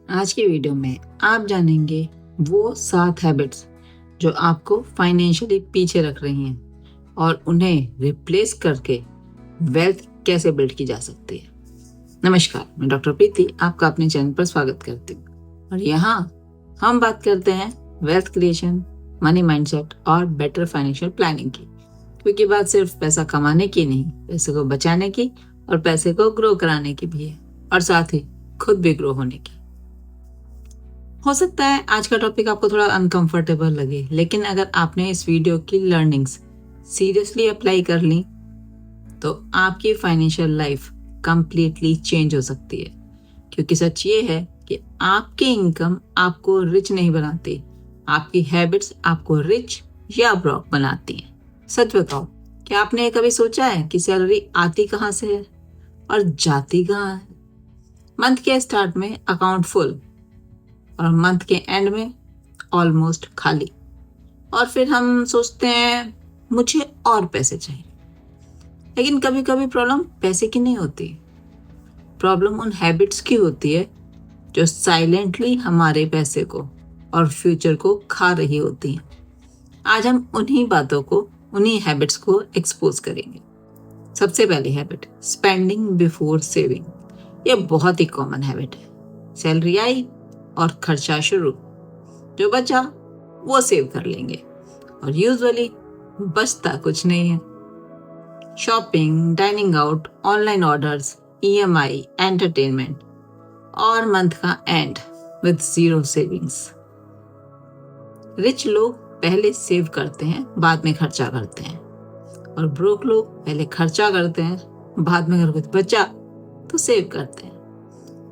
आज की वीडियो में आप जानेंगे वो 7 हैबिट्स जो आपको फाइनेंशियली पीछे रख रही हैं और उन्हें रिप्लेस करके वेल्थ कैसे बिल्ड की जा सकती है। नमस्कार, मैं डॉक्टर प्रीति आपका अपने चैनल पर स्वागत करती हूँ और यहाँ हम बात करते हैं वेल्थ क्रिएशन, मनी माइंडसेट और बेटर फाइनेंशियल प्लानिंग की, क्योंकि बात सिर्फ पैसा कमाने की नहीं, पैसे को बचाने की और पैसे को ग्रो कराने की भी है और साथ ही खुद भी ग्रो होने की। हो सकता है आज का टॉपिक आपको थोड़ा अनकंफर्टेबल लगे, लेकिन अगर आपने इस वीडियो की लर्निंग्स सीरियसली अप्लाई कर ली तो आपकी फाइनेंशियल लाइफ कंप्लीटली चेंज हो सकती है। क्योंकि सच ये है कि आपकी इनकम आपको रिच नहीं बनाती, आपकी हैबिट्स आपको रिच या ब्रॉक बनाती हैं। सच बताओ, क्या आपने कभी सोचा है कि सैलरी आती कहाँ से है और जाती कहाँ है? मंथ के स्टार्ट में अकाउंट फुल और मंथ के एंड में ऑलमोस्ट खाली, और फिर हम सोचते हैं मुझे और पैसे चाहिए। लेकिन कभी कभी प्रॉब्लम पैसे की नहीं होती, प्रॉब्लम उन हैबिट्स की होती है जो साइलेंटली हमारे पैसे को और फ्यूचर को खा रही होती हैं। आज हम उन्हीं बातों को, उन्हीं हैबिट्स को एक्सपोज करेंगे। सबसे पहली हैबिट, स्पेंडिंग बिफोर सेविंग। ये बहुत ही कॉमन हैबिट है। सैलरी आई और खर्चा शुरू, जो बचा वो सेव कर लेंगे और यूजुअली बचता कुछ नहीं है। Shopping, dining out, online orders, EMI, entertainment और मंथ का and with zero savings. Rich लोग पहले सेव करते हैं, बाद में खर्चा करते हैं, और ब्रोक लोग पहले खर्चा करते हैं, बाद में अगर कुछ बचा तो सेव करते हैं।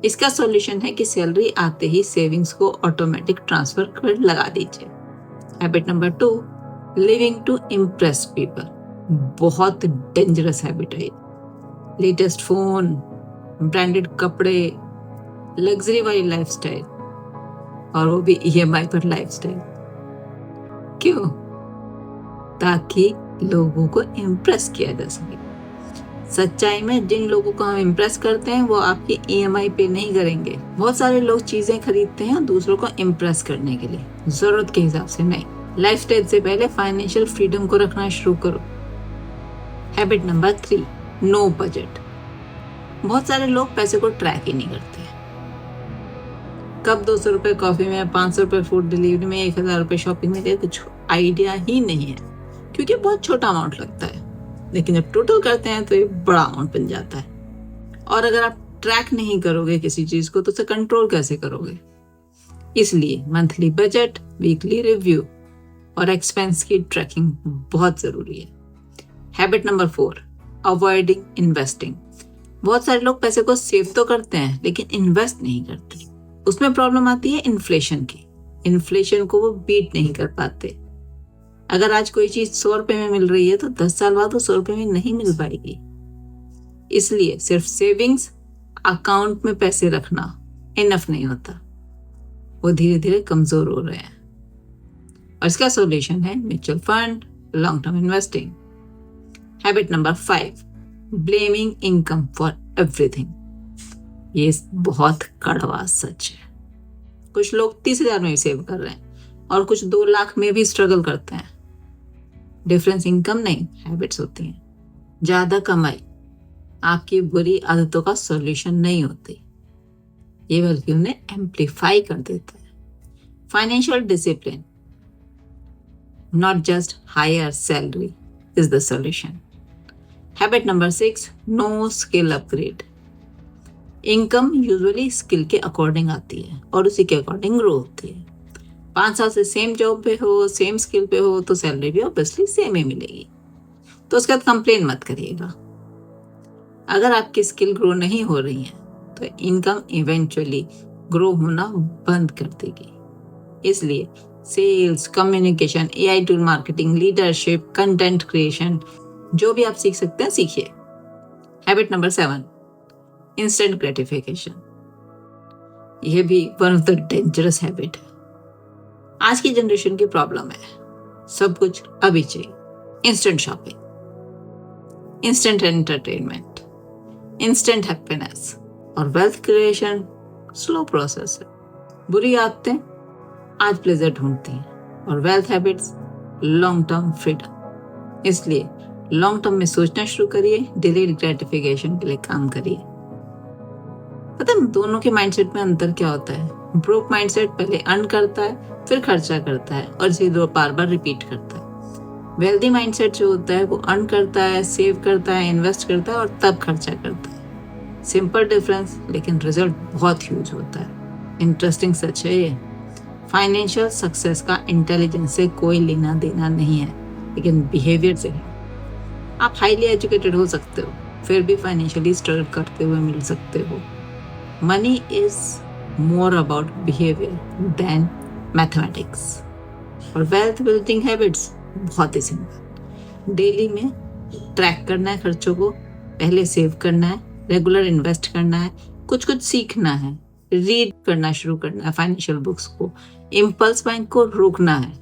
इसका सॉल्यूशन है कि सैलरी आते ही सेविंग्स को ऑटोमेटिक ट्रांसफर कर लगा दीजिए। Habit number 2, living to impress people. बहुत डेंजरस हैबिट है। लेटेस्ट फोन, ब्रांडेड कपड़े, लग्जरी वाली लाइफस्टाइल, और वो भी ईएमआई पर लाइफस्टाइल। क्यों? ताकि लोगों को इम्प्रेस किया जा सके। सच्चाई में जिन लोगों को हम इम्प्रेस करते हैं वो आपकी ईएमआई पे नहीं करेंगे। बहुत सारे लोग चीजें खरीदते हैं दूसरों को इम्प्रेस करने के लिए, जरूरत के हिसाब से नहीं। लाइफस्टाइल से पहले फाइनेंशियल फ्रीडम को रखना शुरू करो। Habit number 3, no budget. बहुत सारे लोग पैसे को ट्रैक ही नहीं करते। कब 200 रुपए कॉफी में, 500 रुपए फूड डिलीवरी में, 1000 रुपए शॉपिंग में, कुछ आइडिया ही नहीं है, क्योंकि बहुत छोटा अमाउंट लगता है। लेकिन जब टोटल करते हैं तो ये बड़ा अमाउंट बन जाता है। और अगर आप ट्रैक नहीं करोगे किसी चीज को तो उसे कंट्रोल कैसे करोगे? इसलिए मंथली बजट, वीकली रिव्यू और एक्सपेंस की ट्रैकिंग बहुत जरूरी है। Habit number 4, avoiding investing. बहुत सारे लोग पैसे को सेव तो करते हैं लेकिन इन्वेस्ट नहीं करते। उसमें प्रॉब्लम आती है इन्फ्लेशन की। इन्फ्लेशन को वो बीट नहीं कर पाते। अगर आज कोई चीज 100 रुपए में मिल रही है तो 10 साल बाद वो 100 रुपए में नहीं मिल पाएगी। इसलिए सिर्फ सेविंग्स अकाउंट में पैसे रखना इनफ नहीं होता, वो धीरे धीरे कमजोर हो रहे हैं। और इसका सॉल्यूशन है mutual fund, long term investing. Habit number 5, blaming income for everything. ये बहुत कड़वा सच है। कुछ लोग 30,000 में भी सेव कर रहे हैं और कुछ 2 लाख में भी स्ट्रगल करते हैं। डिफरेंस इनकम नहीं, हैबिट्स होती हैं। ज्यादा कमाई आपकी बुरी आदतों का सॉल्यूशन नहीं होती, ये बल्कि उन्हें एम्प्लीफाई कर देता है। Financial discipline, not just higher salary, is the solution. Habit number 6, no skill upgrade. Income usually skill के अकॉर्डिंग आती है और उसी के अकॉर्डिंग ग्रो होती है। 5 साल से सेम जॉब पे हो, सेम स्किल पे हो तो सैलरी भी ऑब्वियसली सेम ही मिलेगी। तो उसके बाद कंप्लेन मत करिएगा। अगर आपकी स्किल ग्रो नहीं हो रही है तो इनकम इवेंचुअली ग्रो होना बंद कर देगी। इसलिए sales, communication, AI tool marketing, leadership, content creation, जो भी आप सीख सकते हैं सीखिए। Habit number 7, instant gratification. यह भी one of the dangerous habit है। आज की जनरेशन की प्रॉब्लम है, सब कुछ अभी चाहिए। Instant shopping, instant entertainment, instant happiness, और वेल्थ क्रिएशन स्लो प्रोसेस है। बुरी आदतें आज प्लेजर ढूंढती हैं, और wealth habits long term freedom. इसलिए लॉन्ग टर्म में सोचना शुरू करिए, डिलेड ग्रेटिफिकेशन के लिए काम करिए। पता है दोनों के माइंडसेट में अंतर क्या होता है? ब्रोक माइंडसेट पहले अर्न करता है, फिर खर्चा करता है और इसे बार बार रिपीट करता है। वेल्दी माइंडसेट जो होता है वो अर्न करता है, सेव करता है, इन्वेस्ट करता है और तब खर्चा करता है। सिंपल डिफरेंस, लेकिन रिजल्ट बहुत ह्यूज होता है। इंटरेस्टिंग सच है ये। फाइनेंशियल सक्सेस का इंटेलिजेंस से कोई लेना देना नहीं है, लेकिन बिहेवियर से है। आप हाईली एजुकेटेड हो सकते हो, फिर भी फाइनेंशियली स्ट्रगल करते हुए मिल सकते हो। Money is more about behaviour than mathematics. और वेल्थ बिल्डिंग हैबिट्स बहुत ही सिंपल। डेली में ट्रैक करना है खर्चों को, पहले सेव करना है, रेगुलर इन्वेस्ट करना है, कुछ सीखना है, रीड करना शुरू करना है फाइनेंशियल बुक्स को, इम्पल्स बाइंग को रोकना है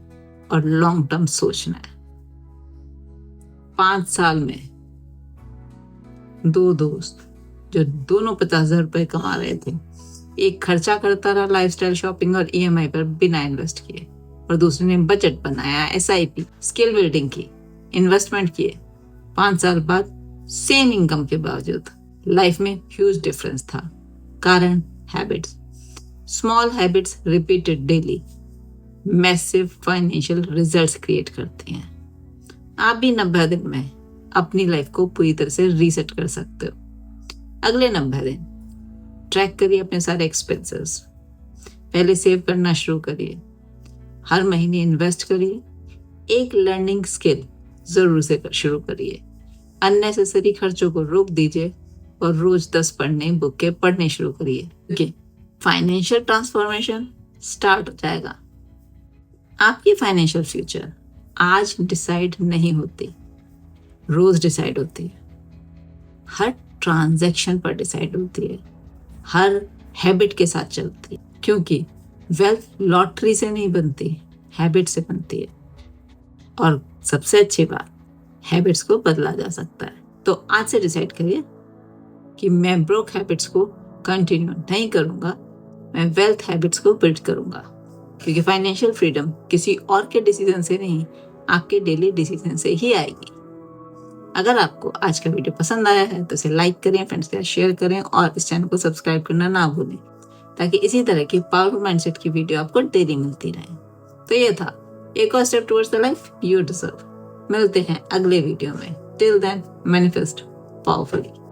और लॉन्ग टर्म सोचना है। 5 साल में 2 दोस्त जो दोनों 50,000 रुपए कमा रहे थे, एक खर्चा करता रहा लाइफस्टाइल शॉपिंग और EMI पर बिना इन्वेस्ट किए, और दूसरे ने बजट बनाया, SIP, स्किल बिल्डिंग की, इन्वेस्टमेंट किए। 5 साल बाद सेम इनकम के बावजूद लाइफ में ह्यूज डिफरेंस था। कारण habits. Small habits repeated daily massive financial results create करते हैं। आप भी 90 दिन में अपनी लाइफ को पूरी तरह से रीसेट कर सकते हो। अगले 90 दिन ट्रैक करिए अपने सारे एक्सपेंसेस, पहले सेव करना शुरू करिए, हर महीने इन्वेस्ट करिए, एक लर्निंग स्किल जरूर से शुरू करिए, अननेसेसरी खर्चों को रोक दीजिए और रोज 10 बुक के पढ़ने शुरू करिए। फाइनेंशियल ट्रांसफॉर्मेशन स्टार्ट हो जाएगा। आपकी फाइनेंशियल फ्यूचर आज डिसाइड नहीं होती, रोज डिसाइड होती है। हर ट्रांजैक्शन पर डिसाइड होती है, हर हैबिट के साथ चलती है, क्योंकि वेल्थ लॉटरी से नहीं बनती, हैबिट से बनती है। और सबसे अच्छी बात, हैबिट्स को बदला जा सकता है। तो आज से डिसाइड करिए कि मैं ब्रोक हैबिट्स को कंटिन्यू नहीं करूंगा, मैं वेल्थ हैबिट्स को बिल्ड करूंगा। क्योंकि फाइनेंशियल फ्रीडम किसी और के डिसीजन से नहीं, आपके डेली डिसीजन से ही आएगी। अगर आपको आज का वीडियो पसंद आया है तो इसे लाइक करें, फ्रेंड्स के साथ शेयर करें और इस चैनल को सब्सक्राइब करना ना भूलें, ताकि इसी तरह की पावरफुल माइंडसेट की वीडियो आपको डेली मिलती रहे। तो ये था एक और step towards the life you deserve. मिलते हैं अगले वीडियो में। Till then manifest powerfully.